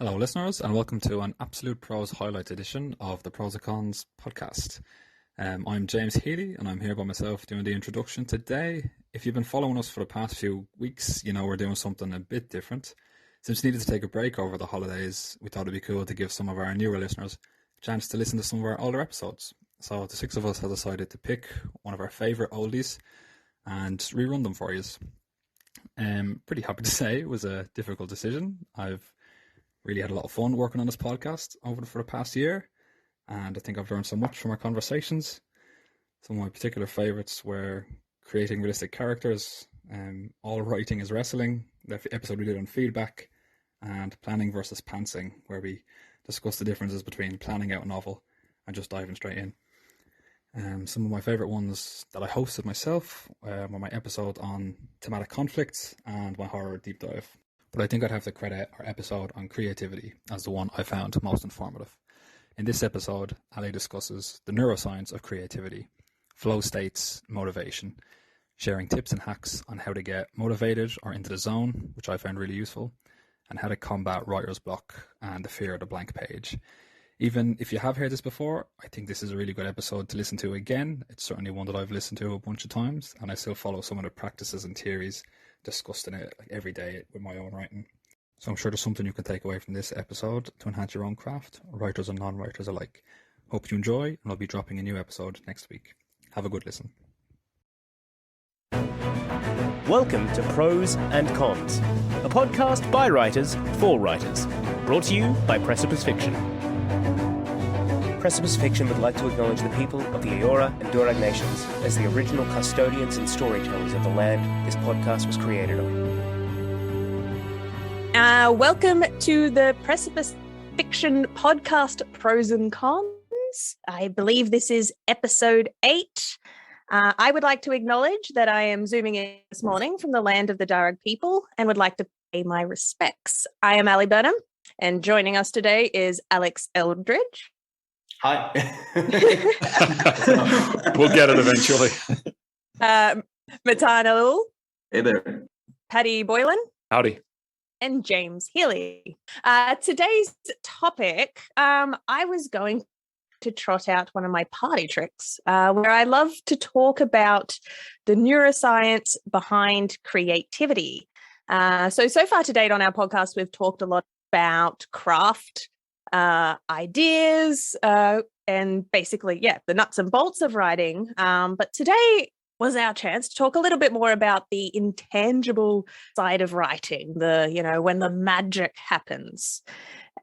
Hello, listeners, and welcome to an Absolute Prose highlight edition of the Prose Cons podcast. I'm James Healy, and I'm here by myself doing the introduction today. If you've been following us for the past few weeks, you know we're doing something a bit different. Since we needed to take a break over the holidays, we thought it'd be cool to give some of our newer listeners a chance to listen to some of our older episodes. So the six of us have decided to pick one of our favourite oldies and rerun them for you. Pretty happy to say it was a difficult decision. I've really had a lot of fun working on this podcast for the past year, and I think I've learned so much from our conversations. Some of my particular favourites were creating realistic characters, all writing is wrestling, the episode we did on feedback, and planning versus pantsing, where we discussed the differences between planning out a novel and just diving straight in. Some of my favourite ones that I hosted myself were my episode on thematic conflicts and my horror deep dive. But I think I'd have to credit our episode on creativity as the one I found most informative. In this episode, Ally discusses the neuroscience of creativity, flow states, motivation, sharing tips and hacks on how to get motivated or into the zone, which I found really useful, and how to combat writer's block and the fear of the blank page. Even if you have heard this before, I think this is a really good episode to listen to again. It's certainly one that I've listened to a bunch of times, and I still follow some of the practices and theories discussed in it every day with my own writing. So I'm sure there's something you can take away from this episode to enhance your own craft, writers and non-writers alike. Hope you enjoy, and I'll be dropping a new episode next week. Have a good listen. Welcome to Prose and Cons, a podcast by writers for writers, brought to you by Precipice Fiction. Precipice Fiction would like to acknowledge the people of the Eora and Durag nations as the original custodians and storytellers of the land this podcast was created on. Welcome to the Precipice Fiction podcast, Pros and Cons. I believe this is episode 8. I would like to acknowledge that I am zooming in this morning from the land of the Durag people and would like to pay my respects. I am Ally Burnham, and joining us today is Eldridge. Hi. We'll get it eventually. Matan Elul. Hey there. Paddy Boylan. Howdy. And James Healy. Today's topic, I was going to trot out one of my party tricks where I love to talk about the neuroscience behind creativity. So far to date on our podcast, we've talked a lot about craft, ideas, and basically, the nuts and bolts of writing. But today was our chance to talk a little bit more about the intangible side of writing, when the magic happens,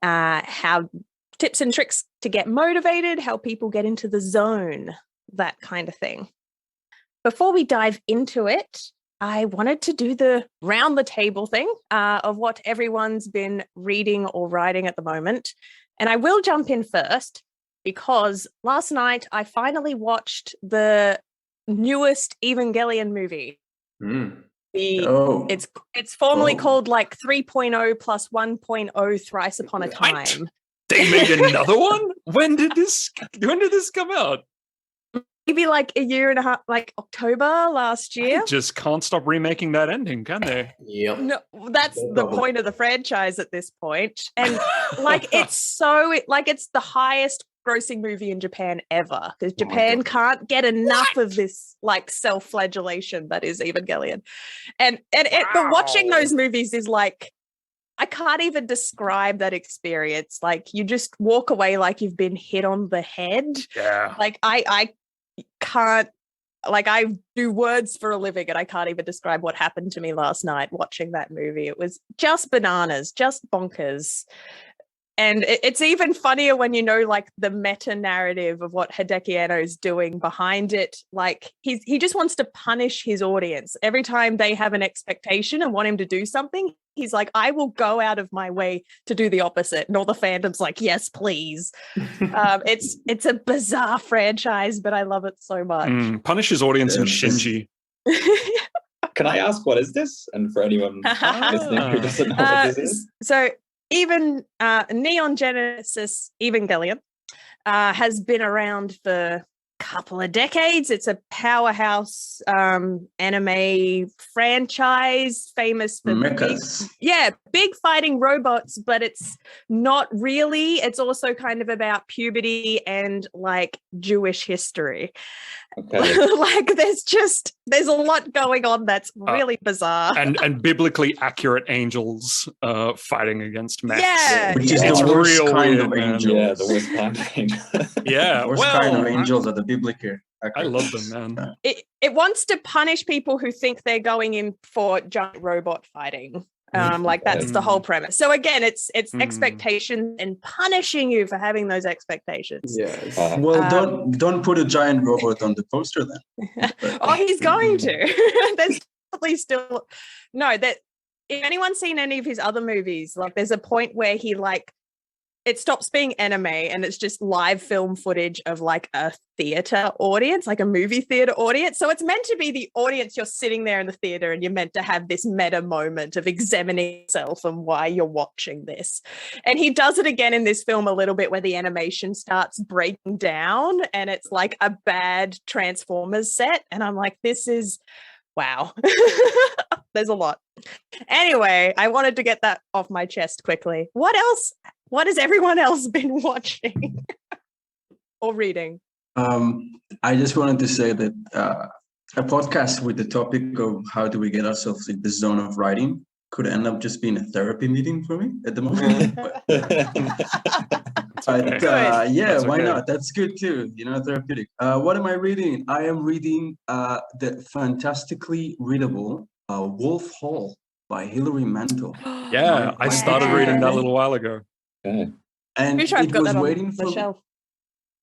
how tips and tricks to get motivated, how people get into the zone, that kind of thing. Before we dive into it, I wanted to do the round the table thing of what everyone's been reading or writing at the moment. And I will jump in first because last night I finally watched the newest Evangelion movie. It's formally called like 3.0 plus 1.0 thrice upon a time. What? They made another one? When did this come out? Maybe like a year and a half, like October last year. They just can't stop remaking that ending, can they? Yep. No, that's the point of the franchise at this point. And it's the highest grossing movie in Japan ever, because Japan can't get enough of this like self-flagellation that is Evangelion. But watching those movies is like, I can't even describe that experience. Like you just walk away like you've been hit on the head. Yeah. Like I can't, like I do words for a living and I can't even describe what happened to me last night watching that movie. It was just bananas, just bonkers. And it's even funnier when you know like the meta narrative of what Hideki Anno is doing behind it. Like he just wants to punish his audience. Every time they have an expectation and want him to do something, he's like, I will go out of my way to do the opposite. And all the fandom's like, yes, please. It's a bizarre franchise, but I love it so much. Punish his audience and Shinji. Can I ask, what is this? And for anyone listening who doesn't know what this is. So even Neon Genesis Evangelion has been around for a couple of decades. It's a powerhouse anime franchise, famous for big fighting robots, but it's not really. It's also kind of about puberty and like Jewish history. Okay. Like there's a lot going on that's really bizarre. And biblically accurate angels fighting against mechs. Yeah. Which is It's the worst real kind weird, of man. angel. Yeah, the worst kind of angel. Yeah, The worst well, kind of angels are the biblical. I love them, man. It wants to punish people who think they're going in for giant robot fighting. Like that's the whole premise. So again, it's expectations and punishing you for having those expectations. Yes. Well, don't put a giant robot on the poster then. Oh, he's going to. There's probably still that. If anyone's seen any of his other movies, like there's a point where he like it stops being anime and it's just live film footage of like a theater audience, like a movie theater audience. So it's meant to be the audience. You're sitting there in the theater and you're meant to have this meta moment of examining yourself and why you're watching this. And he does it again in this film a little bit where the animation starts breaking down and it's like a bad Transformers set. And I'm like, this is wow. There's a lot. Anyway, I wanted to get that off my chest quickly. What else? What has everyone else been watching or reading? I just wanted to say that a podcast with the topic of how do we get ourselves in the zone of writing could end up just being a therapy meeting for me at the moment. Yeah, why not? That's good too, therapeutic. What am I reading? I am reading the fantastically readable Wolf Hall by Hilary Mantel. Yeah, I started reading that a little while ago. Okay. And Pretty sure I've it got was that on waiting the for shelf.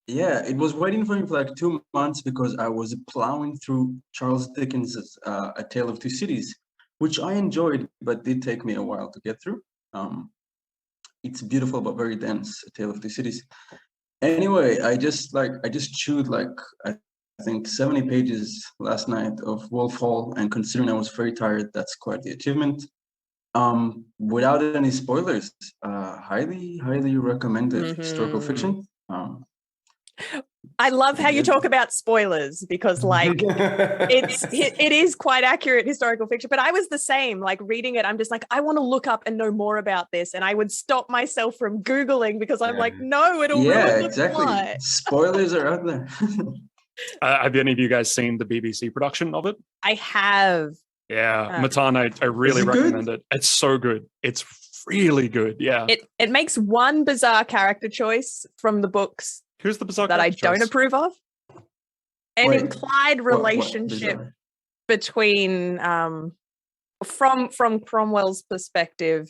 Yeah, it was waiting for me for like 2 months because I was plowing through Charles Dickens' A Tale of Two Cities, which I enjoyed, but did take me a while to get through. It's beautiful but very dense, A Tale of Two Cities. Anyway, I just chewed like I think 70 pages last night of Wolf Hall, and considering I was very tired, that's quite the achievement. Without any spoilers, highly recommended historical fiction. I love how you talk about spoilers because like it is quite accurate historical fiction, but I was the same, like reading it. I'm just like, I want to look up and know more about this. And I would stop myself from Googling because I'm like, no, it'll ruin the exactly. plot. Spoilers are out there. Have any of you guys seen the BBC production of it? I have. Yeah, Matan, I really recommend it. It's so good. It's really good. Yeah. It makes one bizarre character choice from the books Who's the bizarre that I character don't choice? approve of. An implied relationship between from Cromwell's perspective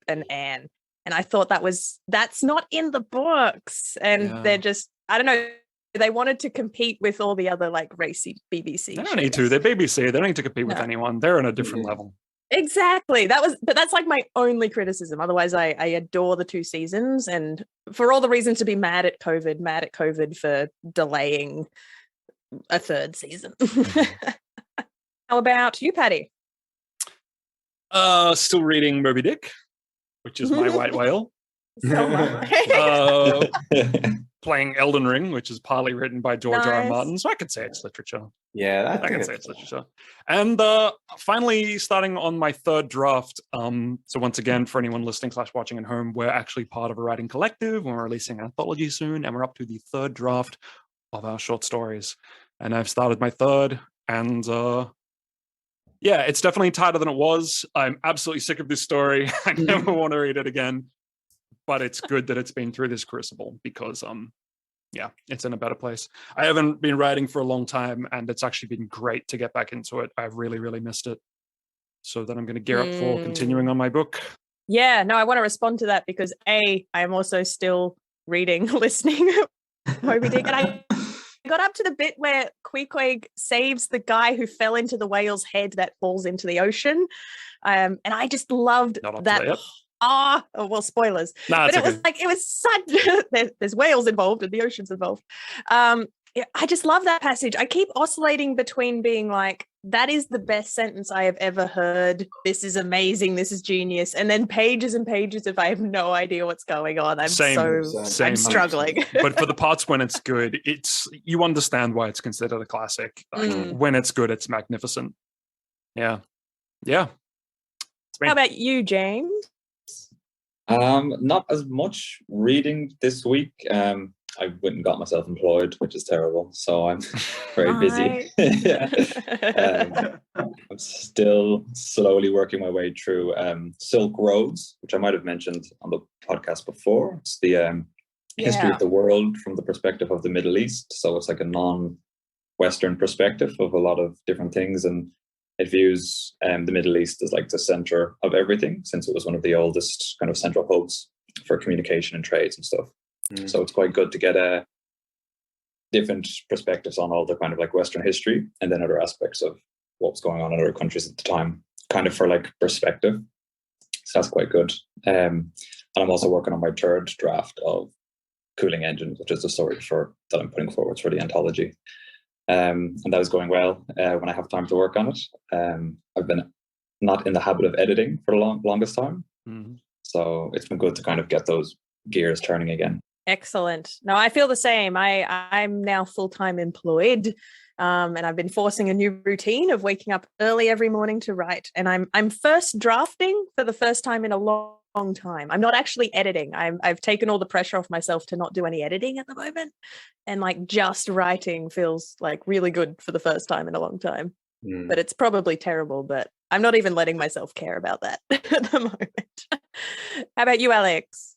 and Anne. And I thought that's not in the books. And they're just, I don't know, they wanted to compete with all the other like racy BBC They don't need to. They're BBC. They don't need to compete with anyone. They're on a different level. Exactly. But that's like my only criticism. Otherwise, I adore the 2 seasons, and for all the reasons to be mad at COVID for delaying a 3rd season. How about you, Paddy? Still reading Moby Dick, which is my white whale. So Playing Elden Ring, which is partly written by George R. R. Nice. Martin, so I could say it's literature. Yeah, I can say it's literature. And finally, starting on my 3rd draft. So once again, for anyone listening / watching at home, we're actually part of a writing collective. We're releasing an anthology soon, and we're up to the 3rd draft of our short stories. And I've started my 3rd, and yeah, it's definitely tighter than it was. I'm absolutely sick of this story. I never want to read it again. But it's good that it's been through this crucible because, yeah, it's in a better place. I haven't been writing for a long time, and it's actually been great to get back into it. I've really, really missed it. So then I'm going to gear up for continuing on my book. Yeah, no, I want to respond to that because I am also still reading, listening Moby Dick, and I got up to the bit where Queequeg saves the guy who fell into the whale's head that falls into the ocean, and I just loved that. Well, spoilers. But it was like, it was such, there's whales involved and the ocean's involved. I just love that passage. I keep oscillating between being like, that is the best sentence I have ever heard. This is amazing. This is genius. And then pages and pages of I have no idea what's going on. I'm struggling. But for the parts when it's good, you understand why it's considered a classic. Like, when it's good, it's magnificent. Yeah. How about you, James? Not as much reading this week. I went and got myself employed, which is terrible. So I'm very busy. Yeah. I'm still slowly working my way through Silk Roads, which I might have mentioned on the podcast before. It's the history of the world from the perspective of the Middle East. So it's like a non-Western perspective of a lot of different things, and it views the Middle East as like the center of everything, since it was one of the oldest kind of central hubs for communication and trades and stuff. So it's quite good to get different perspectives on all the kind of like Western history, and then other aspects of what was going on in other countries at the time, kind of for like perspective. So that's quite good. And I'm also working on my third draft of Cooling Engines, which is the story that I'm putting forward for the anthology. And that is going well when I have time to work on it. I've been not in the habit of editing for the longest time. So it's been good to kind of get those gears turning again. Excellent. No, I feel the same. I'm now full-time employed, and I've been forcing a new routine of waking up early every morning to write. And I'm first drafting for the first time in a long time. I'm not actually editing. I've taken all the pressure off myself to not do any editing at the moment, and like just writing feels like really good for the first time in a long time. But it's probably terrible, but I'm not even letting myself care about that at the moment. How about you, Alex?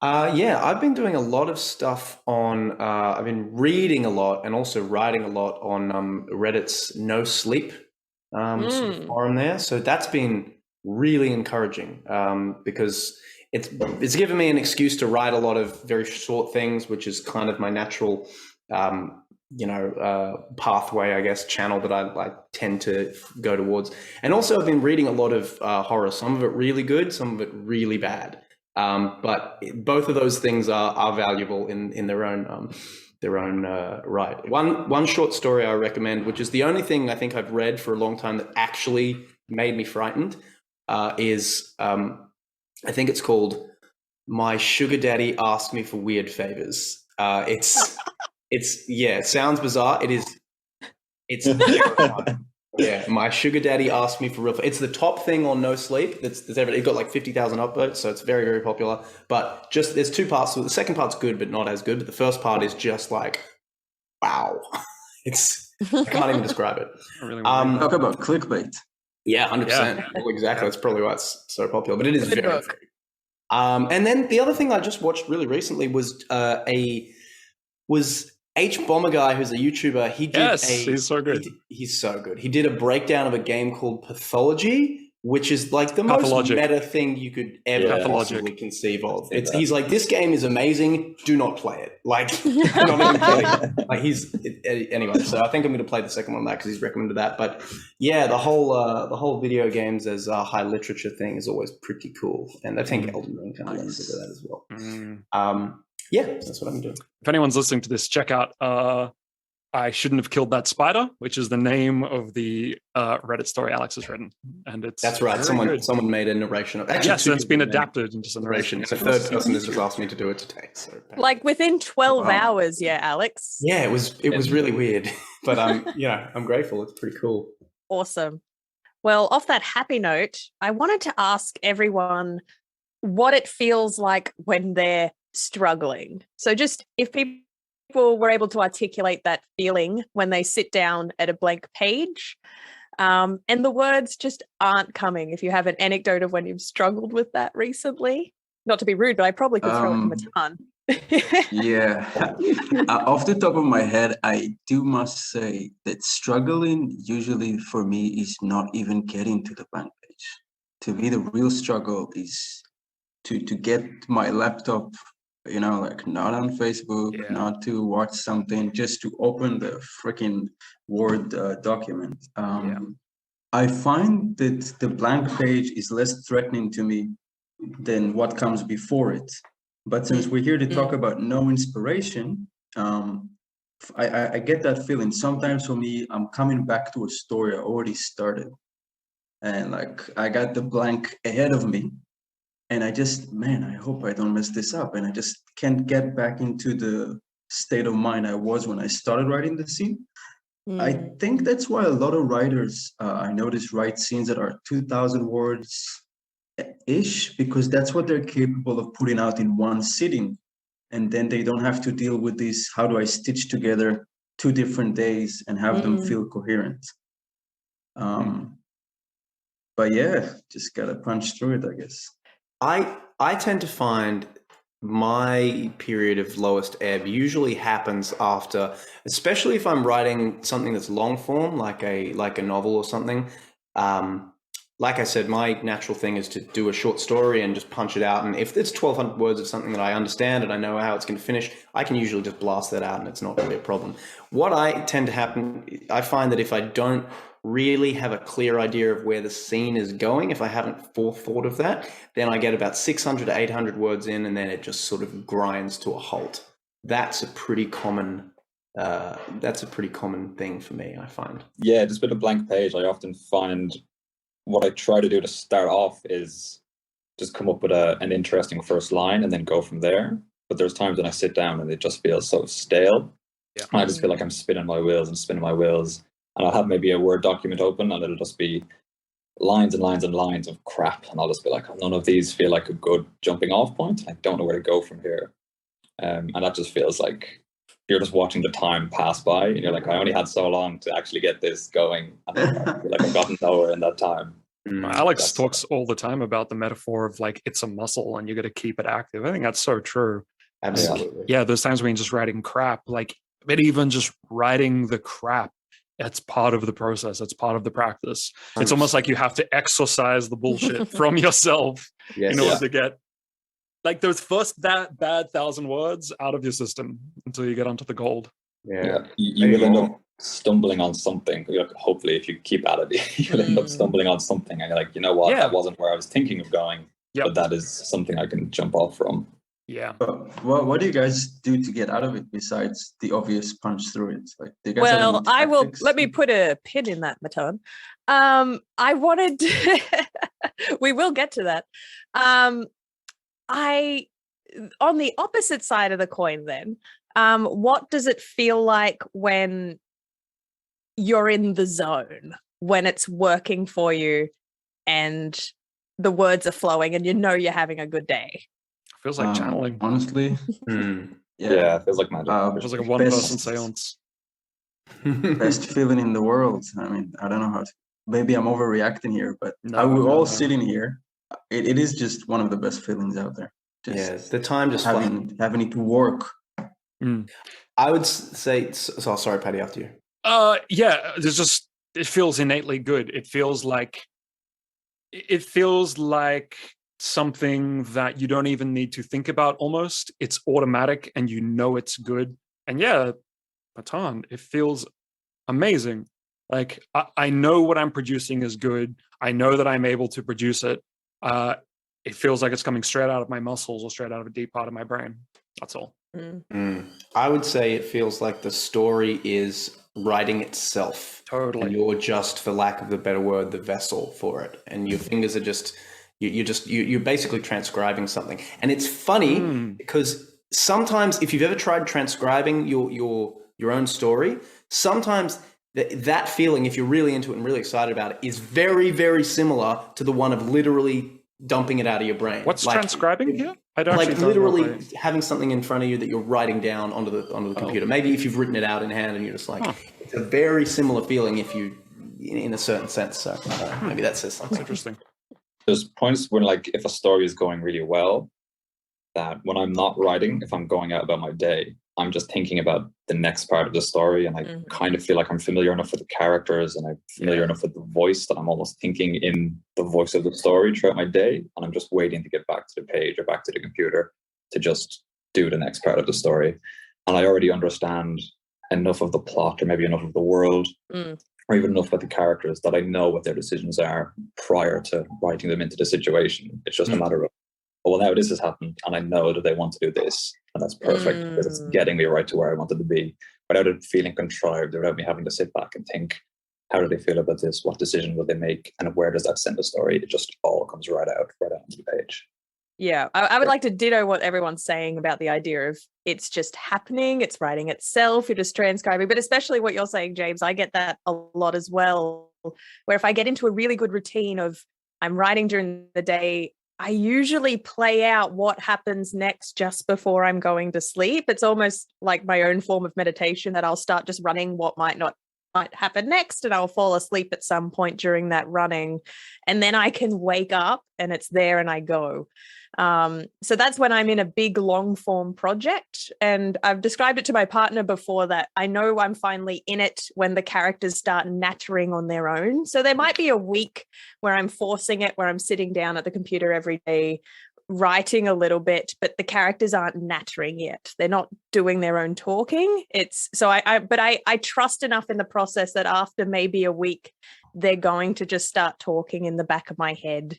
Yeah, I've been doing a lot of stuff on, I've been reading a lot and also writing a lot on Reddit's No Sleep sort of forum there. So that's been really encouraging because it's given me an excuse to write a lot of very short things, which is kind of my natural, pathway, I guess, channel that I tend to go towards. And also I've been reading a lot of horror, some of it really good, some of it really bad. But both of those things are valuable in their own right. One short story I recommend, which is the only thing I think I've read for a long time that actually made me frightened, is I think it's called "My Sugar Daddy Asked Me for Weird Favors." It sounds bizarre. It's terrifying. Yeah, my sugar daddy asked me for real. It's the top thing on No Sleep. It's ever. It got like 50,000 upvotes, so it's very, very popular. But just there's two parts. So the second part's good, but not as good. But the first part is just like, wow. I can't even describe it. Really Talk about clickbait. Yeah, 100%. Yeah. Well, exactly. That's probably why it's so popular. But it is Good very. book. And then the other thing I just watched really recently was H Bomber Guy, who's a YouTuber. He did he's so good. He's so good. He did a breakdown of a game called Pathology, which is like the most meta thing you could ever possibly conceive of. He's like, this game is amazing. Do not play it. Like, not even kidding. Like anyway. So I think I'm going to play the second one of that because he's recommended that. But yeah, the whole video games as a high literature thing is always pretty cool, and I think Elden Ring kind of runs into that as well. Yeah, that's what I'm doing. If anyone's listening to this, check out I Shouldn't Have Killed That Spider, which is the name of the Reddit story Alex has written. And that's right. Someone made a narration of it. Yes, and it's been adapted into some narration. And the third person has just asked me to do it today. So like within 12 hours, Alex. Yeah, it was really weird. But I'm grateful. It's pretty cool. Awesome. Well, off that happy note, I wanted to ask everyone what it feels like when they're struggling. So just if people were able to articulate that feeling when they sit down at a blank page, and the words just aren't coming. If you have an anecdote of when you've struggled with that recently, not to be rude, but I probably could throw it to Matan. Yeah. Off the top of my head, I must say that struggling usually for me is not even getting to the blank page. To me, the real struggle is to get my laptop, not on Facebook, not to watch something, just to open the freaking Word document. I find that the blank page is less threatening to me than what comes before it. But since we're here to talk about no inspiration, I get that feeling. Sometimes for me, I'm coming back to a story I already started. And like, I got the blank ahead of me. And I hope I don't mess this up. And I just can't get back into the state of mind I was when I started writing the scene. I think that's why a lot of writers, I notice, write scenes that are 2,000 words, ish, because that's what they're capable of putting out in one sitting. And then they don't have to deal with this, how do I stitch together 2 different days and have them feel coherent? But yeah, just gotta punch through it, I guess. I tend to find my period of lowest ebb usually happens after, especially if I'm writing something that's long form, like a novel or something. Like I said, my natural thing is to do a short story and just punch it out. And if it's 1,200 words of something that I understand and I know how it's going to finish, I can usually just blast that out and it's not really a problem. What I tend to happen, I find that if I don't really have a clear idea of where the scene is going, if I haven't forethought of that, then I get about 600 to 800 words in and then it just sort of grinds to a halt. That's a pretty common thing for me, I find. Yeah, just with a blank page, I often find what I try to do to start off is just come up with an interesting first line and then go from there. But there's times when I sit down and it just feels so stale. Yeah. And I just feel like I'm spinning my wheels. And I'll have maybe a Word document open and it'll just be lines and lines and lines of crap. And I'll just be like, none of these feel like a good jumping off point. I don't know where to go from here. And that just feels like you're just watching the time pass by and you're like, I only had so long to actually get this going. And I feel like I've gotten nowhere in that time. Alex talks all the time about the metaphor of like, it's a muscle and you got to keep it active. I think that's so true. Absolutely. Yeah, those times when you're just writing crap, like, but even just writing the crap, that's part of the process. It's part of the practice. 100%. It's almost like you have to exorcise the bullshit from yourself in order to get like those first bad 1,000 words out of your system until you get onto the gold. Yeah. You will end up stumbling on something. Hopefully, if you keep at it, you'll end up stumbling on something. And you're like, you know what? That wasn't where I was thinking of going. But that is something I can jump off from. Yeah. What do you guys do to get out of it besides the obvious punch through it? Like, do you guys have any I will. tactics? Let me put a pin in that, Matan. I wanted. We will get to that. On the opposite side of the coin, then, what does it feel like when you're in the zone, when it's working for you, and the words are flowing, and you know you're having a good day? Feels like channeling. Honestly, yeah, it feels like magic. It feels like a one-person seance. Best feeling in the world. I mean, I don't know how to. Maybe I'm overreacting here, but we're all sitting here. It is just one of the best feelings out there. Just the time just having it to work. I would say. So sorry, Paddy. After you. There's just it feels innately good. It feels like something that you don't even need to think about. Almost, it's automatic, and you know it's good. And Matan, it feels amazing. Like I know what I'm producing is good. I know that I'm able to produce it. It feels like it's coming straight out of my muscles or straight out of a deep part of my brain. That's all. I would say it feels like the story is writing itself. Totally. And you're just, for lack of a better word, the vessel for it. And your fingers are just, you're basically transcribing something. And it's funny because sometimes if you've ever tried transcribing your own story, sometimes that feeling, if you're really into it and really excited about it, is very, very similar to the one of literally dumping it out of your brain. What's transcribing here? I don't like literally having something in front of you that you're writing down onto the computer. Maybe if you've written it out in hand and you're just like, it's a very similar feeling if you, in a certain sense. So maybe that says something. That's interesting. There's points when, like, if a story is going really well, that when I'm not writing, if I'm going out about my day, I'm just thinking about the next part of the story, and I kind of feel like I'm familiar enough with the characters and I'm familiar enough with the voice that I'm almost thinking in the voice of the story throughout my day, and I'm just waiting to get back to the page or back to the computer to just do the next part of the story. And I already understand enough of the plot, or maybe enough of the world, or even enough about the characters, that I know what their decisions are prior to writing them into the situation. It's just a matter of, well, now this has happened and I know that they want to do this, and that's perfect because it's getting me right to where I wanted to be without it feeling contrived, without me having to sit back and think, how do they feel about this? What decision will they make? And where does that send the story? It just all comes right out onto the page. Yeah, I would like to ditto what everyone's saying about the idea of it's just happening, it's writing itself, you're just transcribing, but especially what you're saying, James, I get that a lot as well, where if I get into a really good routine of I'm writing during the day, I usually play out what happens next just before I'm going to sleep. It's almost like my own form of meditation, that I'll start just running what might happen next, and I'll fall asleep at some point during that running, and then I can wake up and it's there and I go. So that's when I'm in a big long form project, and I've described it to my partner before that I know I'm finally in it when the characters start nattering on their own. So there might be a week where I'm forcing it, where I'm sitting down at the computer every day writing a little bit, but the characters aren't nattering yet. They're not doing their own talking. It's so I trust enough in the process that after maybe a week, they're going to just start talking in the back of my head.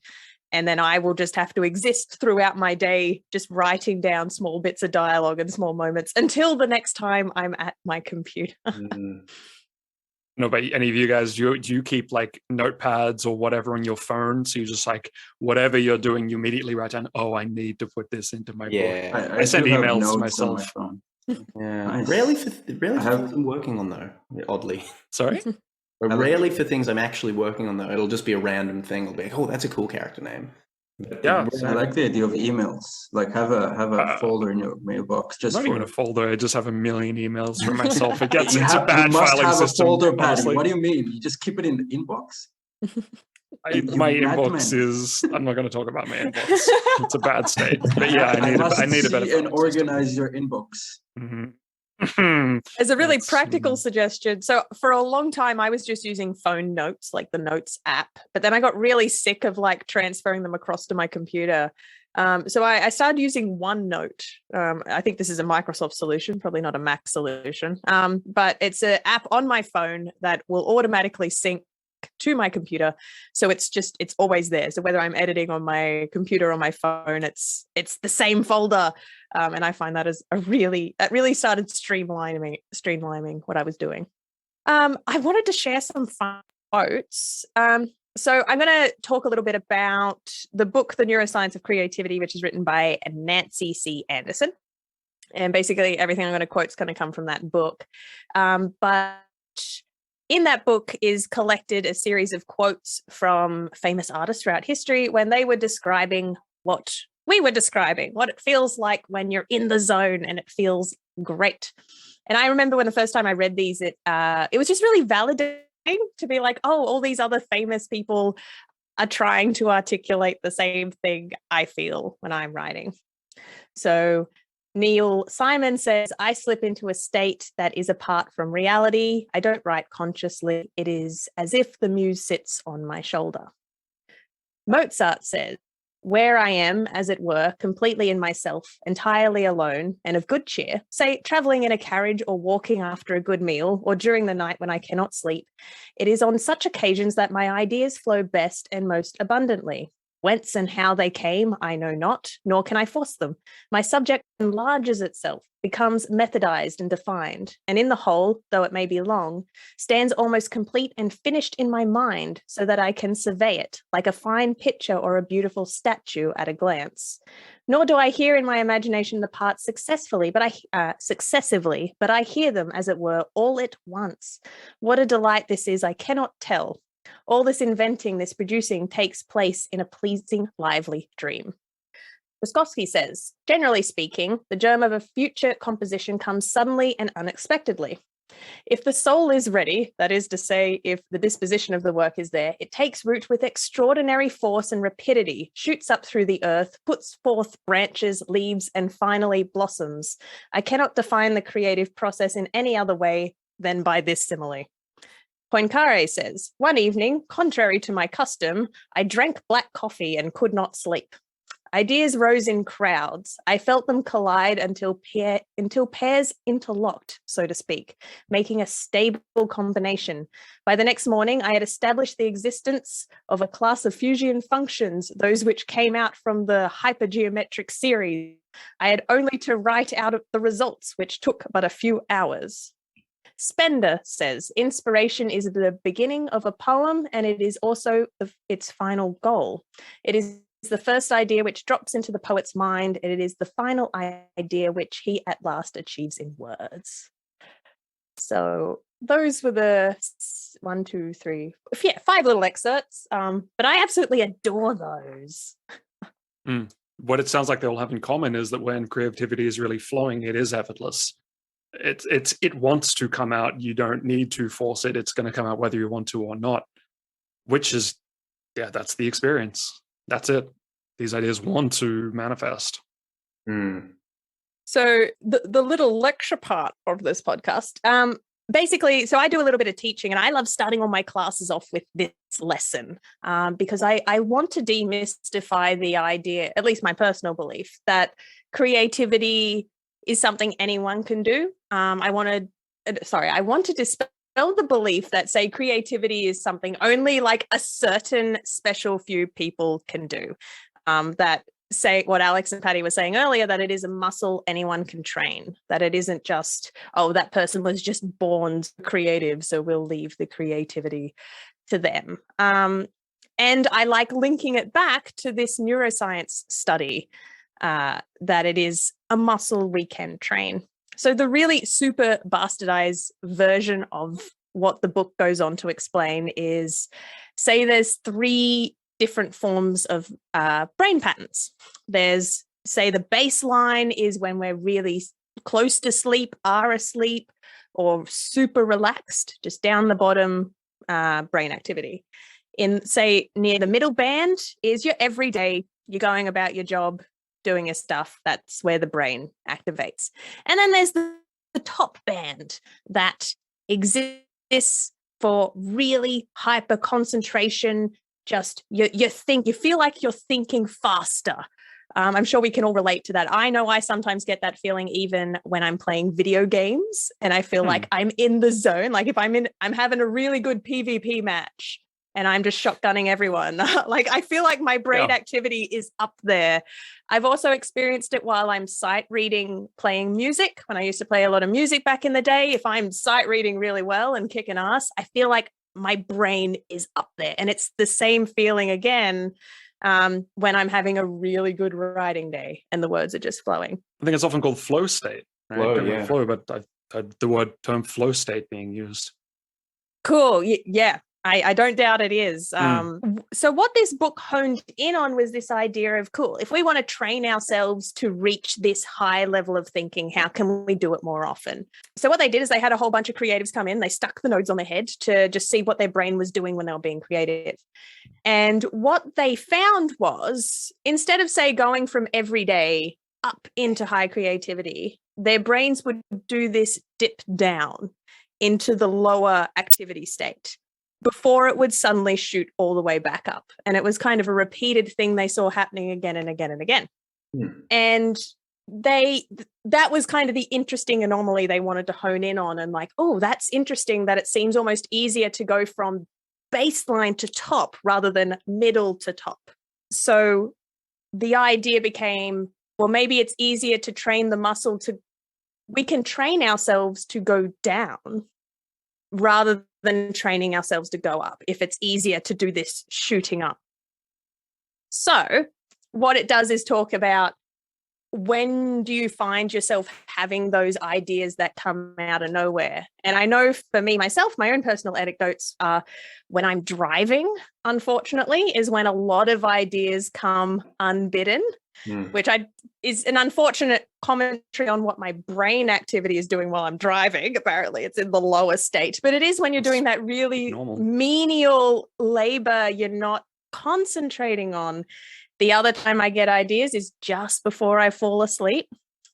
And then I will just have to exist throughout my day, just writing down small bits of dialogue and small moments until the next time I'm at my computer. No, but any of you guys, do you keep like notepads or whatever on your phone? So you just like, whatever you're doing, you immediately write down, oh, I need to put this into my book. I send emails to myself. Nice. Rarely for things I'm working on though, oddly. Sorry? Rarely for things I'm actually working on though. It'll just be a random thing. It'll be like, oh, that's a cool character name. Yeah, I like the idea of emails. Like have a folder in your mailbox. Just not for even a folder. I just have a million emails from myself. It gets into you bad must filing have system. a folder, Paddy. Honestly. What do you mean? You just keep it in the inbox? My inbox is. I'm not going to talk about my inbox. It's a bad state. But yeah, I need a better. And organize your inbox. Mm-hmm. As a really practical suggestion, so for a long time I was just using phone notes, like the Notes app, but then I got really sick of like transferring them across to my computer. So I started using OneNote. I think this is a Microsoft solution, probably not a Mac solution, but it's an app on my phone that will automatically sync to my computer, so it's always there. So whether I'm editing on my computer or my phone, it's the same folder, and I find that really started streamlining what I was doing. I wanted to share some fun quotes. So I'm going to talk a little bit about the book The Neuroscience of Creativity, which is written by Nancy C. Anderson, and basically everything I'm going to quote is going to come from that book, but in that book is collected a series of quotes from famous artists throughout history when they were describing what we were describing, what it feels like when you're in the zone and it feels great. And I remember when the first time I read these, it was just really validating to be like, oh, all these other famous people are trying to articulate the same thing I feel when I'm writing. So Neil Simon says, I slip into a state that is apart from reality. I don't write consciously. It is as if the muse sits on my shoulder. Mozart says, where I am, as it were, completely in myself, entirely alone and of good cheer, say traveling in a carriage or walking after a good meal or during the night when I cannot sleep, it is on such occasions that my ideas flow best and most abundantly. Whence and how they came, I know not, nor can I force them. My subject enlarges itself, becomes methodized and defined, and in the whole, though it may be long, stands almost complete and finished in my mind, so that I can survey it, like a fine picture or a beautiful statue at a glance. Nor do I hear in my imagination the parts successively, but I hear them, as it were, all at once. What a delight this is, I cannot tell. All this inventing, this producing takes place in a pleasing, lively dream. Vygotsky says, generally speaking, the germ of a future composition comes suddenly and unexpectedly. If the soul is ready, that is to say, if the disposition of the work is there, it takes root with extraordinary force and rapidity, shoots up through the earth, puts forth branches, leaves, and finally blossoms. I cannot define the creative process in any other way than by this simile. Poincaré says, one evening, contrary to my custom, I drank black coffee and could not sleep. Ideas rose in crowds. I felt them collide until pairs interlocked, so to speak, making a stable combination. By the next morning, I had established the existence of a class of fusion functions, those which came out from the hypergeometric series. I had only to write out the results, which took but a few hours. Spender says, inspiration is the beginning of a poem, and it is also its final goal. It is the first idea which drops into the poet's mind, and it is the final idea which he at last achieves in words. So those were the 1, 2, 3, 5 little excerpts. But I absolutely adore those. What it sounds like they all have in common is that when creativity is really flowing, it is effortless. It wants to come out. You don't need to force it. It's going to come out whether you want to or not, which is, that's the experience. That's it. These ideas want to manifest. So the little lecture part of this podcast, basically, so I do a little bit of teaching, and I love starting all my classes off with this lesson because I want to demystify the idea, at least my personal belief, that creativity is something anyone can do. I want to dispel the belief that, say, creativity is something only like a certain special few people can do. That say what Alex and Paddy were saying earlier, that it is a muscle anyone can train, that it isn't just, oh, that person was just born creative, so we'll leave the creativity to them. And I like linking it back to this neuroscience study that it is a muscle we can train. So the really super bastardized version of what the book goes on to explain is, say there's 3 different forms of brain patterns. There's, say, the baseline is when we're really close to sleep, are asleep, or super relaxed, just down the bottom brain activity. In, say, near the middle band is your everyday, you're going about your job, doing your stuff. That's where the brain activates. And then there's the top band that exists for really hyper concentration. Just you feel like you're thinking faster. I'm sure we can all relate to that. I know I sometimes get that feeling even when I'm playing video games, and I feel like I'm in the zone. Like if I'm having a really good PvP match and I'm just shotgunning everyone. Like I feel like my brain activity is up there. I've also experienced it while I'm sight reading, playing music. When I used to play a lot of music back in the day, if I'm sight reading really well and kicking ass, I feel like my brain is up there. And it's the same feeling again when I'm having a really good writing day and the words are just flowing. I think it's often called flow state. Right? Flow, but I've heard the term flow state being used. Cool. Yeah. I don't doubt it is. So what this book honed in on was this idea of, cool, if we want to train ourselves to reach this high level of thinking, how can we do it more often? So what they did is they had a whole bunch of creatives come in, they stuck the nodes on their head to just see what their brain was doing when they were being creative. And what they found was, instead of, say, going from everyday up into high creativity, their brains would do this dip down into the lower activity state before it would suddenly shoot all the way back up. And it was kind of a repeated thing they saw happening again and again and again. And that was kind of the interesting anomaly they wanted to hone in on, and like, oh, that's interesting that it seems almost easier to go from baseline to top rather than middle to top. So the idea became, well, maybe it's easier to train the muscle we can train ourselves to go down rather than training ourselves to go up, if it's easier to do this shooting up. So what it does is talk about, when do you find yourself having those ideas that come out of nowhere? And I know for me, myself, my own personal anecdotes are when I'm driving, unfortunately, is when a lot of ideas come unbidden, which is an unfortunate commentary on what my brain activity is doing while I'm driving. Apparently, it's in the lower state. But it is when you're doing that really menial labor you're not concentrating on. The other time I get ideas is just before I fall asleep.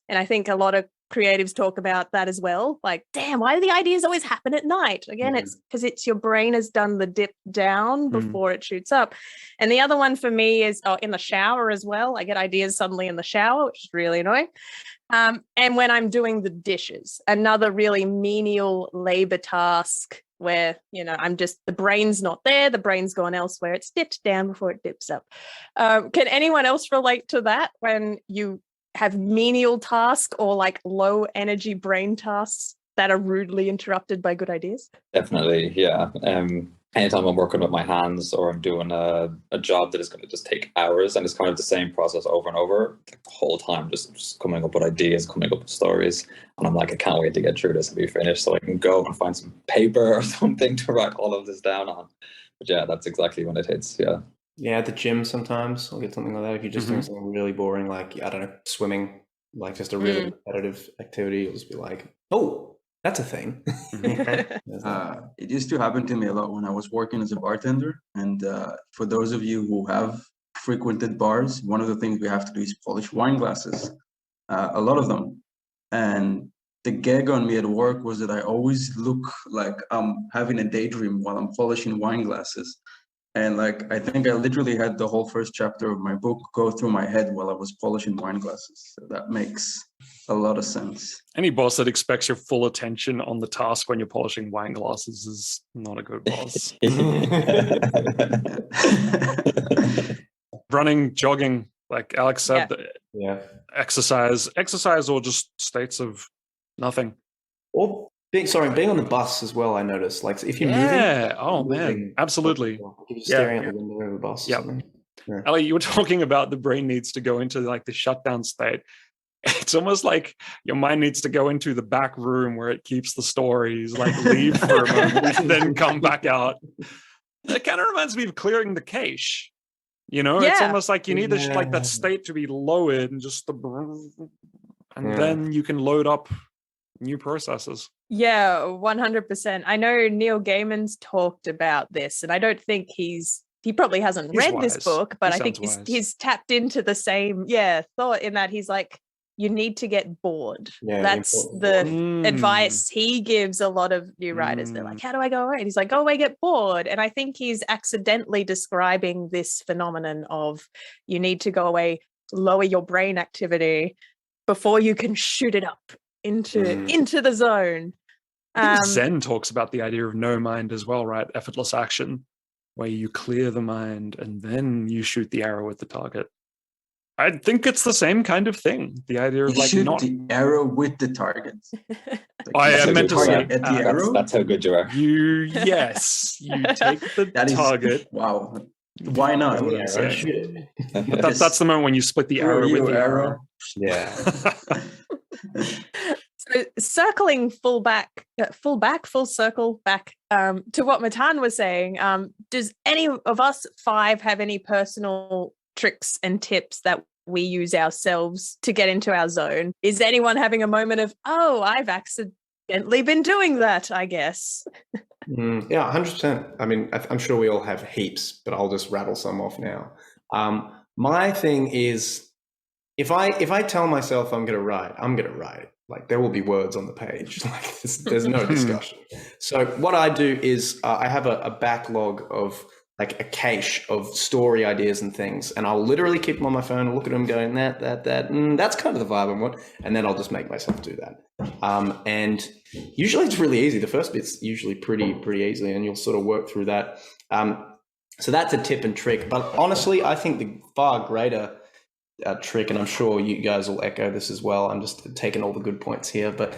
And I think a lot of creatives talk about that as well. Like, damn, why do the ideas always happen at night? Again, it's because it's your brain has done the dip down before it shoots up. And the other one for me is in the shower as well. I get ideas suddenly in the shower, which is really annoying. And when I'm doing the dishes, another really menial labor task where, the brain's not there, the brain's gone elsewhere. It's dipped down before it dips up. Can anyone else relate to that when you have menial tasks or like low energy brain tasks that are rudely interrupted by good ideas? Definitely, yeah. anytime I'm working with my hands or I'm doing a job that is going to just take hours and it's kind of the same process over and over, the whole time just coming up with ideas, coming up with stories. And I'm like, I can't wait to get through this and be finished so I can go and find some paper or something to write all of this down on. But yeah, that's exactly when it hits. Yeah. Yeah, at the gym sometimes I'll get something like that. If you're just doing something really boring, like, I don't know, swimming, like just a really repetitive activity, you'll just be like, oh, that's a thing. It used to happen to me a lot when I was working as a bartender. And for those of you who have frequented bars, one of the things we have to do is polish wine glasses, a lot of them. And the gag on me at work was that I always look like I'm having a daydream while I'm polishing wine glasses. And like, I think I literally had the whole first chapter of my book go through my head while I was polishing wine glasses. So that makes a lot of sense. Any boss that expects your full attention on the task when you're polishing wine glasses is not a good boss. Running, jogging, like Alex said, exercise or just states of nothing. Or being on the bus as well, I noticed. Like if you're moving, absolutely. If you're staring at the window of the bus. Yeah. Ally, you were talking about the brain needs to go into like the shutdown state. It's almost like your mind needs to go into the back room where it keeps the stories, like leave for a moment and then come back out. It kind of reminds me of clearing the cache. You know, it's almost like you need like that state to be lowered and just then you can load up new processes. Yeah, 100%. I know Neil Gaiman's talked about this, and I don't think he probably hasn't read this book, but I think he's tapped into the same thought in that he's like, you need to get bored. That's the advice he gives a lot of new writers. They're like, how do I go away? And he's like, go away, get bored. And I think he's accidentally describing this phenomenon of you need to go away, lower your brain activity before you can shoot it up into the zone. Zen talks about the idea of no mind as well, right? Effortless action, where you clear the mind and then you shoot the arrow at the target. I think it's the same kind of thing. The idea of like not the arrow with the target. I meant to say at the arrow. That's how good you are. You take the target. Wow. Why not? But that's the moment when you split the arrow with the arrow. Yeah. So circling full circle back to what Matan was saying, does any of us five have any personal tricks and tips that we use ourselves to get into our zone? Is anyone having a moment of, oh, I've accidentally been doing that, I guess? Yeah, 100%. I mean, I'm sure we all have heaps, but I'll just rattle some off now. My thing is, if I tell myself I'm going to write, I'm going to write. Like there will be words on the page. Like there's no discussion. So what I do is I have a backlog of like a cache of story ideas and things, and I'll literally keep them on my phone and look at them going, that's kind of the vibe I want, and then I'll just make myself do that. And usually it's really easy. The first bit's usually pretty easy, and you'll sort of work through that. So that's a tip and trick. But honestly, I think the far greater trick, and I'm sure you guys will echo this as well, I'm just taking all the good points here, but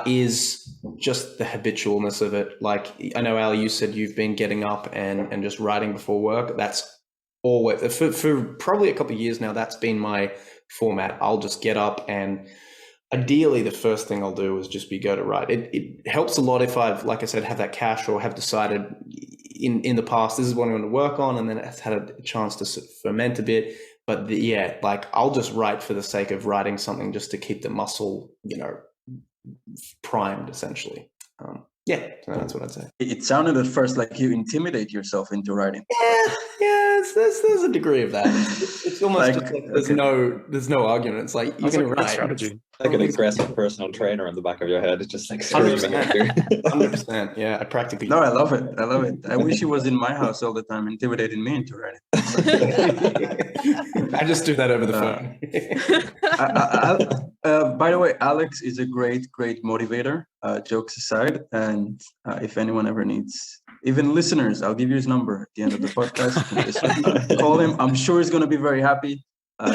is just the habitualness of it. Like I know, Ally, you said you've been getting up and just writing before work. That's always, for probably a couple of years now, that's been my format. I'll just get up, and ideally the first thing I'll do is just go to write. It helps a lot if I've, like I said, have that cache or have decided in the past this is what I'm going to work on, and then it's had a chance to ferment a bit. But like I'll just write for the sake of writing something, just to keep the muscle, primed essentially. So that's what I'd say. It sounded at first like you intimidate yourself into writing. Yeah, there's a degree of that. It's almost like there's no argument. It's like you can write. Strategy. Like an aggressive personal trainer in the back of your head. It's just like screaming at you. 100%. Yeah, I practically. No, I love it. I wish he was in my house all the time, intimidating me into writing. I just do that over the phone. By the way, Alex is a great motivator. Jokes aside, and if anyone ever needs, even listeners, I'll give you his number at the end of the podcast. Just call him. I'm sure he's going to be very happy.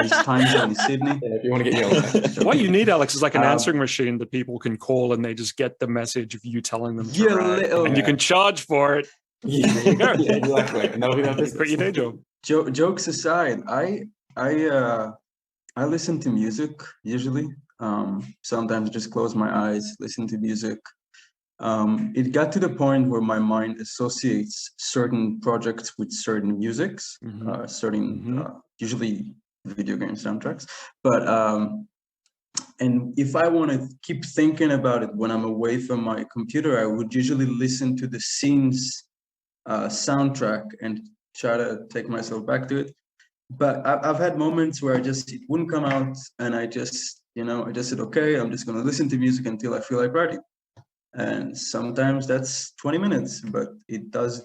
His time zone is Sydney. Yeah, if you want to get yelled. What you need, Alex, is like an answering machine that people can call and they just get the message of you telling them to write. And you can charge for it. Yeah, There you go. Yeah, exactly. And that'll be my business. Quit your day job. Jokes aside, I listen to music usually. Sometimes just close my eyes, listen to music. It got to the point where my mind associates certain projects with certain musics, usually video game soundtracks. But and if I want to keep thinking about it when I'm away from my computer, I would usually listen to the scene's soundtrack and try to take myself back to it. But I've had moments where it wouldn't come out, and I just said, okay, I'm just going to listen to music until I feel like writing. And sometimes that's 20 minutes, but it does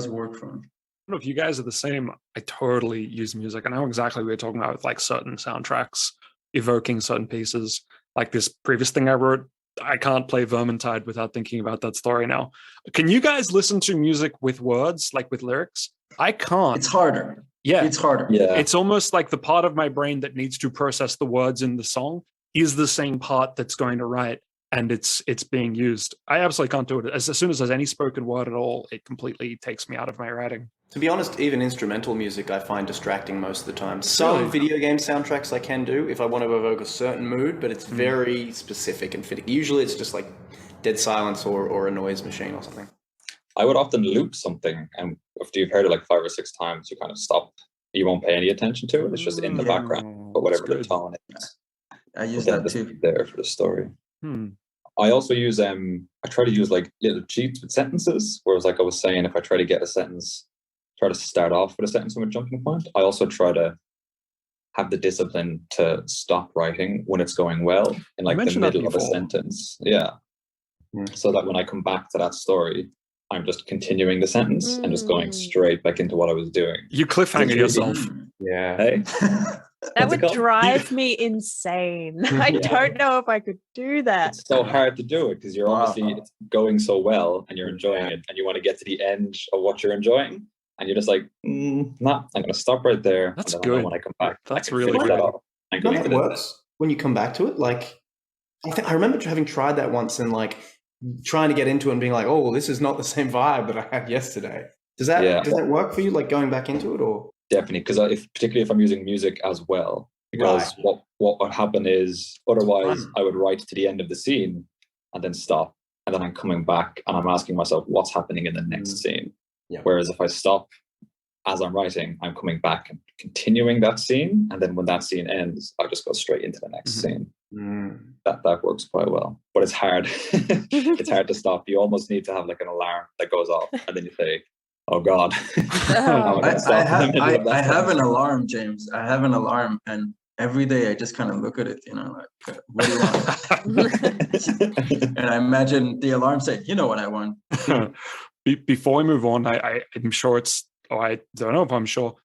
work for me. I don't know if you guys are the same. I totally use music. I know exactly what you're talking about with like certain soundtracks evoking certain pieces. Like this previous thing I wrote, I can't play Vermintide without thinking about that story now. Can you guys listen to music with words, like with lyrics? I can't. It's harder. Yeah. It's harder. Yeah. It's almost like the part of my brain that needs to process the words in the song is the same part that's going to write, and it's being used. I absolutely can't do it. As soon as there's any spoken word at all, it completely takes me out of my writing. To be honest, even instrumental music I find distracting most of the time. Some video game soundtracks I can do if I want to evoke a certain mood, but it's very specific and fitting. Usually it's just like dead silence or a noise machine or something. I would often loop something, and after you've heard it like 5 or 6 times, you kind of stop. You won't pay any attention to it. It's just in the background, but whatever the tone is. I use that too. There for the story. I also use I try to use like little cheats with sentences, whereas like I was saying, if I try to get a sentence, try to start off with a sentence from a jumping point. I also try to have the discipline to stop writing when it's going well in like the middle of a sentence. Yeah. So that when I come back to that story, I'm just continuing the sentence and just going straight back into what I was doing. You cliffhanger yourself. Yeah. Hey? That would drive me insane. I don't know if I could do that. It's so hard to do it because you're obviously it's going so well and you're enjoying it, and you want to get to the end of what you're enjoying, and you're just like, I'm going to stop right there. That's and good. When I come back, that's really good. That works when you come back to it. Like, I remember having tried that once and like trying to get into it and being like, oh, well, this is not the same vibe that I had yesterday. Does that work for you? Like going back into it, or? Definitely, because particularly if I'm using music as well, because what would happen is otherwise I would write to the end of the scene and then stop, and then I'm coming back and I'm asking myself what's happening in the next scene. Yeah. Whereas if I stop as I'm writing, I'm coming back and continuing that scene, and then when that scene ends, I just go straight into the next scene. That works quite well, but it's hard. It's hard to stop. You almost need to have like an alarm that goes off, and then you say, oh God. I have an alarm, James. I have an alarm, and every day I just kind of look at it, like, what do you want? And I imagine the alarm saying, you know what I want. Before we move on, I'm sure I don't know if I'm sure,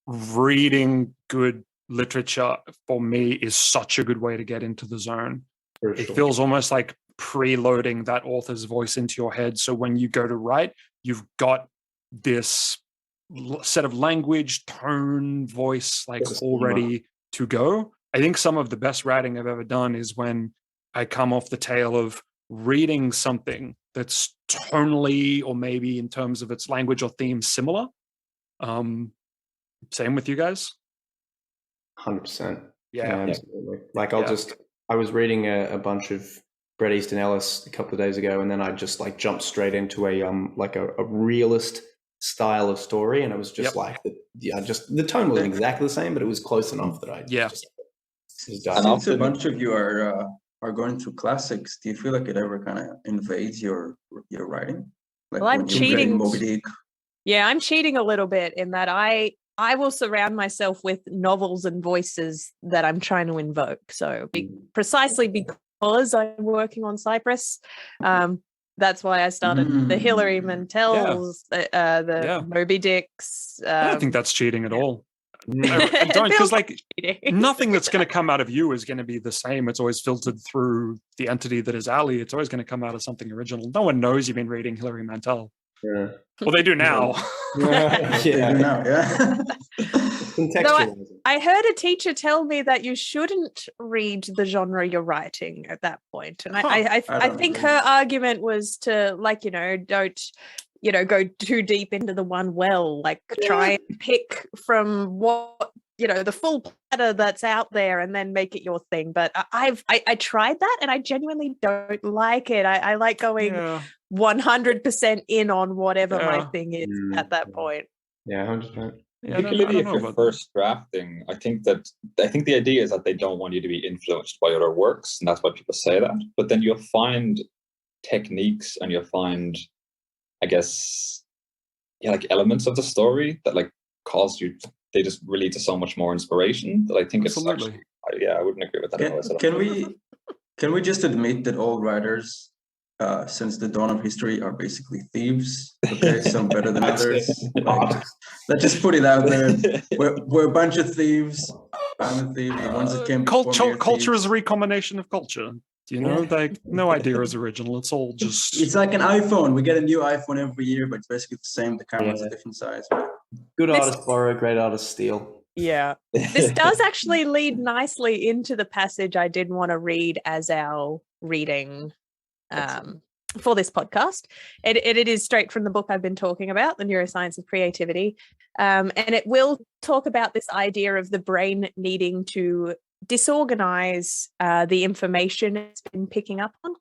reading good literature for me is such a good way to get into the zone. It feels almost like preloading that author's voice into your head. So when you go to write, you've got this set of language, tone, voice, like all ready to go. I think some of the best writing I've ever done is when I come off the tail of reading something that's tonally or maybe in terms of its language or theme similar. Same with you guys? 100%. Yeah. Absolutely. Like I was reading a bunch of Bret Easton Ellis a couple of days ago, and then I just like jumped straight into a realist style of story, and it was just like the tone wasn't exactly the same, but it was close enough that I Since a bunch of you are going through classics, do you feel like it ever kind of invades your writing? Like well, I'm cheating. Moby Dick? Yeah, I'm cheating a little bit in that I will surround myself with novels and voices that I'm trying to invoke. So precisely because I'm working on Cypress, that's why I started the Hilary Mantels, the Moby Dicks. I don't think that's cheating at all. I don't, because like nothing that's going to come out of you is going to be the same. It's always filtered through the entity that is Ally. It's always going to come out of something original. No one knows you've been reading Hilary Mantel. Yeah. Well, they do now. They do now. Yeah. I heard a teacher tell me that you shouldn't read the genre you're writing at that point, and I think her argument was to, like, don't go too deep into the one well, like try and pick from what, the full platter that's out there and then make it your thing. But I tried that and I genuinely don't like it. I like going 100% in on whatever my thing is at that point. Yeah, 100%. Yeah, Particularly if you're first drafting, I think the idea is that they don't want you to be influenced by other works, and that's why people say that. But then you'll find techniques and you'll find, I guess, like elements of the story that like cause you. They just lead to so much more inspiration that I think it's actually. I wouldn't agree with that at all. Can we just admit that all writers, since the dawn of history, are basically thieves? Okay, some better than others. Let's just put it out there. We're a bunch of thieves. I'm a thief. The ones that came culture is a recombination of culture. Like no idea is original. It's all just. It's like an iPhone. We get a new iPhone every year, but it's basically the same. The camera's a different size. Good artists borrow, great artists steal. Yeah. This does actually lead nicely into the passage I did want to read as our reading for this podcast. It is straight from the book I've been talking about, The Neuroscience of Creativity. And it will talk about this idea of the brain needing to disorganize the information it's been picking up on.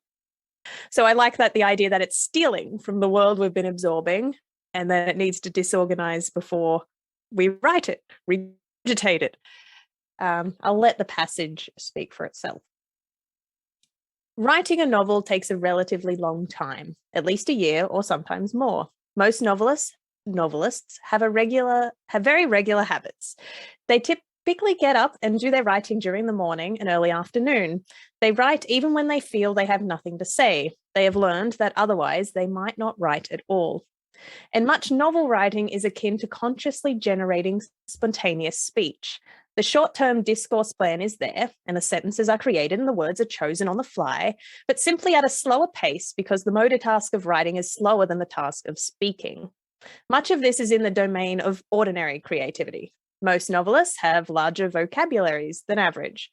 So I like the idea that it's stealing from the world we've been absorbing, and then it needs to disorganize before we write it, regurgitate it. I'll let the passage speak for itself. Writing a novel takes a relatively long time, at least a year or sometimes more. Most novelists have very regular habits. They typically get up and do their writing during the morning and early afternoon. They write even when they feel they have nothing to say. They have learned that otherwise they might not write at all. And much novel writing is akin to consciously generating spontaneous speech. The short-term discourse plan is there, and the sentences are created and the words are chosen on the fly, but simply at a slower pace because the motor task of writing is slower than the task of speaking. Much of this is in the domain of ordinary creativity. Most novelists have larger vocabularies than average.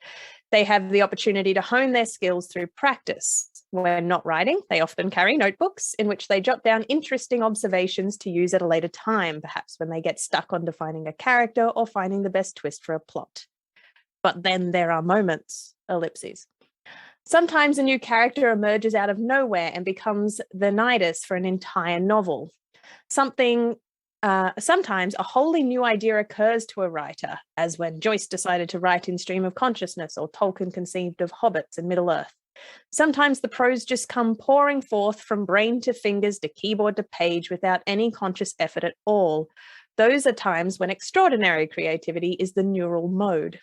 They have the opportunity to hone their skills through practice. When not writing, they often carry notebooks in which they jot down interesting observations to use at a later time, perhaps when they get stuck on defining a character or finding the best twist for a plot. But then there are moments, ellipses. Sometimes a new character emerges out of nowhere and becomes the nidus for an entire novel. Sometimes a wholly new idea occurs to a writer, as when Joyce decided to write in Stream of Consciousness or Tolkien conceived of hobbits and Middle-earth. Sometimes the prose just come pouring forth from brain to fingers to keyboard to page without any conscious effort at all. Those are times when extraordinary creativity is the neural mode.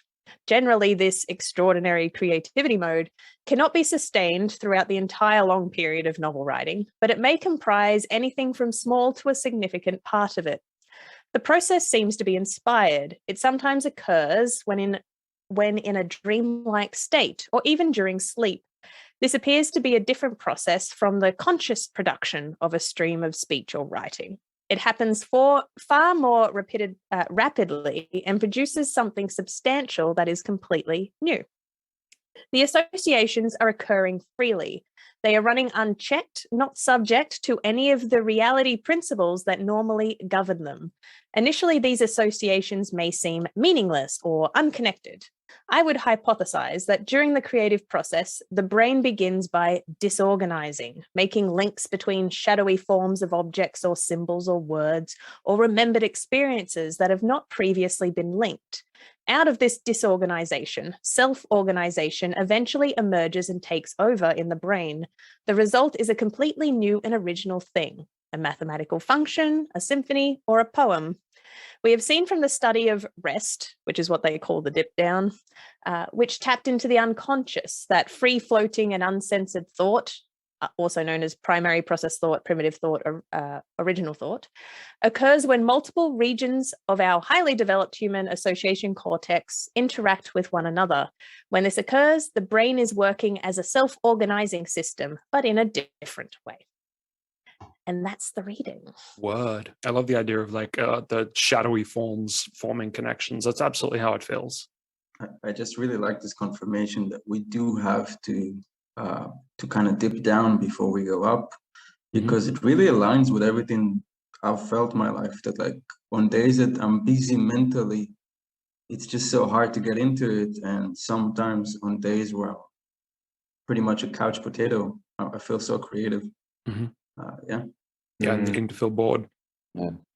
Generally, this extraordinary creativity mode cannot be sustained throughout the entire long period of novel writing, but it may comprise anything from small to a significant part of it. The process seems to be inspired. It sometimes occurs when in a dreamlike state or even during sleep. This appears to be a different process from the conscious production of a stream of speech or writing. It happens far more rapidly and produces something substantial that is completely new. The associations are occurring freely. They are running unchecked, not subject to any of the reality principles that normally govern them. Initially, these associations may seem meaningless or unconnected. I would hypothesize that during the creative process, the brain begins by disorganizing, making links between shadowy forms of objects or symbols or words or remembered experiences that have not previously been linked. Out of this disorganization, self-organization eventually emerges and takes over in the brain. The result is a completely new and original thing, a mathematical function, a symphony, or a poem. We have seen from the study of rest, which is what they call the dip down, which tapped into the unconscious, that free-floating and uncensored thought, also known as primary process thought, primitive thought, or original thought, occurs when multiple regions of our highly developed human association cortex interact with one another. When this occurs, the brain is working as a self-organizing system, but in a different way. And that's the reading. Word. I love the idea of the shadowy forms forming connections. That's absolutely how it feels. I just really like this confirmation that we do have to kind of dip down before we go up. because it really aligns with everything I've felt in my life. That like on days that I'm busy mentally, it's just so hard to get into it, and sometimes on days where I'm pretty much a couch potato, I feel so creative. Yeah, Getting to feel bored.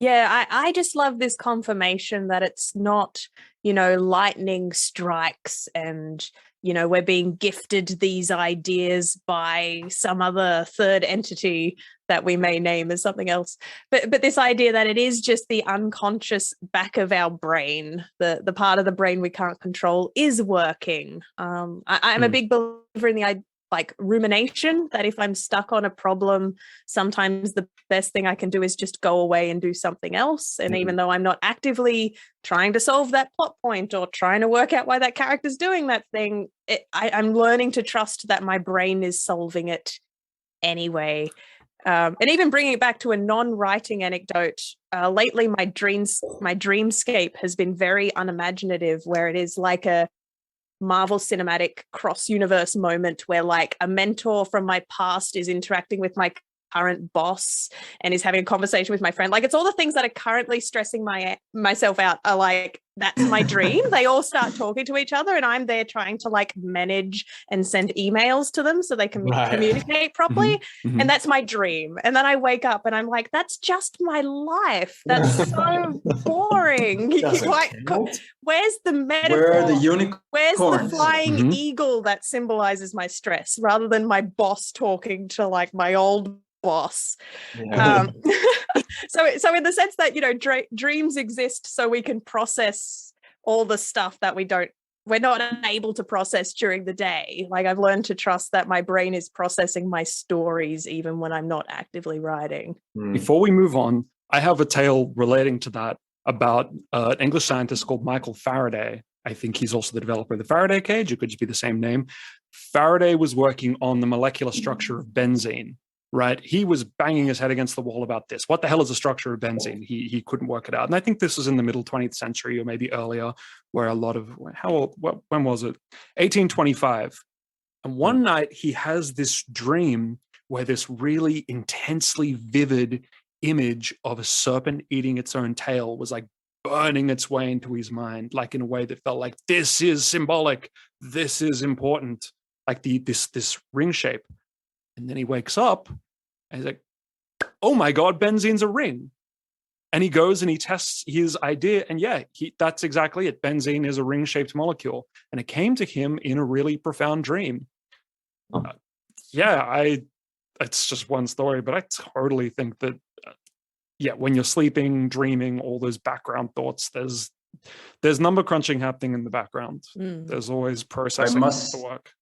Yeah, I just love this confirmation that it's not, lightning strikes and, we're being gifted these ideas by some other third entity that we may name as something else. But this idea that it is just the unconscious back of our brain, the part of the brain we can't control is working. I'm a big believer in the idea, like rumination, that if I'm stuck on a problem, sometimes the best thing I can do is just go away and do something else. And even though I'm not actively trying to solve that plot point or trying to work out why that character's doing that thing, I'm learning to trust that my brain is solving it anyway. And even bringing it back to a non-writing anecdote, lately my dreamscape has been very unimaginative, where it is like a Marvel Cinematic cross-universe moment where like a mentor from my past is interacting with my current boss and is having a conversation with my friend. Like, it's all the things that are currently stressing myself out are like, that's my dream. They all start talking to each other and I'm there trying to like manage and send emails to them so they can communicate properly. And that's my dream. And then I wake up and I'm like, that's just my life. That's so boring. Where's the metaphor? Where are the unicorns? Where's the flying eagle that symbolizes my stress, rather than my boss talking to like my old boss? So in the sense that dreams exist so we can process all the stuff that we're not able to process during the day. Like, I've learned to trust that my brain is processing my stories even when I'm not actively writing. Before we move on, I have a tale relating to that about an English scientist called Michael Faraday. I think he's also the developer of the Faraday cage. It could just be the same name. Faraday was working on the molecular structure of benzene, right? He was banging his head against the wall about this. What the hell is the structure of benzene? He couldn't work it out. And I think this was in the middle 20th century or maybe earlier, where a lot of, when was it? 1825. And one night he has this dream where this really intensely vivid image of a serpent eating its own tail was like burning its way into his mind, like in a way that felt like, this is symbolic, this is important, like this ring shape. And then he wakes up and he's like, oh my God, benzene's a ring. And he goes and he tests his idea. And that's exactly it. Benzene is a ring-shaped molecule. And it came to him in a really profound dream. It's just one story, but I totally think that, when you're sleeping, dreaming, all those background thoughts, there's number crunching happening in the background. There's always processing to work.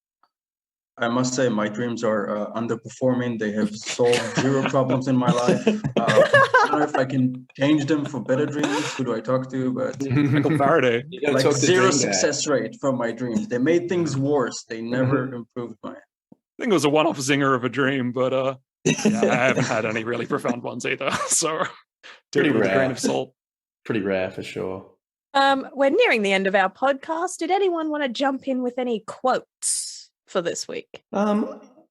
I must say my dreams are underperforming. They have solved zero problems in my life. I don't know if I can change them for better dreams. Who do I talk to? But Michael Faraday. Like zero success rate from my dreams. They made things worse. They never improved mine. I think it was a one-off zinger of a dream, but I haven't had any really profound ones either. So pretty rare. With a grain of salt. Pretty rare for sure. We're nearing the end of our podcast. Did anyone want to jump in with any quotes for this week?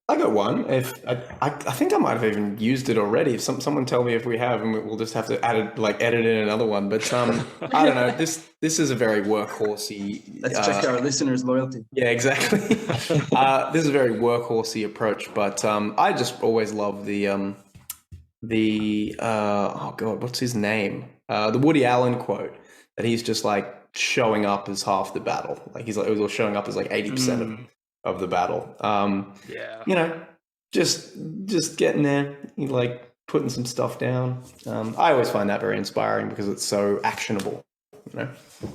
I got one. If I think I might have even used it already. If someone tell me if we have, and we'll just have to edit in another one. But I don't know. This is a very workhorsey. Let's check our listeners' loyalty. Yeah, exactly. This is a very workhorsey approach. But I just always love the oh God, what's his name? The Woody Allen quote that he's just like showing up as half the battle. Like he's like, it was showing up as like 80% of the battle. Just getting there, like putting some stuff down. I always find that very inspiring because it's so actionable.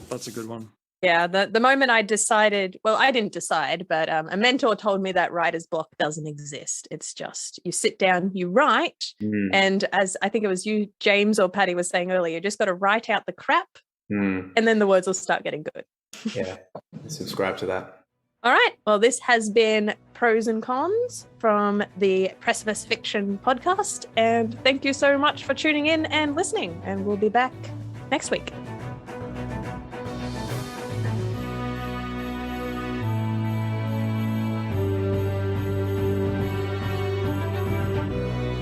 That's a good one. Yeah, the moment I decided, well, I didn't decide, but a mentor told me that writer's block doesn't exist. It's just you sit down, you write, and as I think it was you, James or Paddy was saying earlier, you just got to write out the crap, and then the words will start getting good. Yeah, subscribe to that. All right. Well, this has been Pros and Cons from the Precipice Fiction podcast. And thank you so much for tuning in and listening. And we'll be back next week.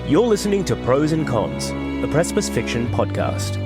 You're listening to Pros and Cons, the Precipice Fiction podcast.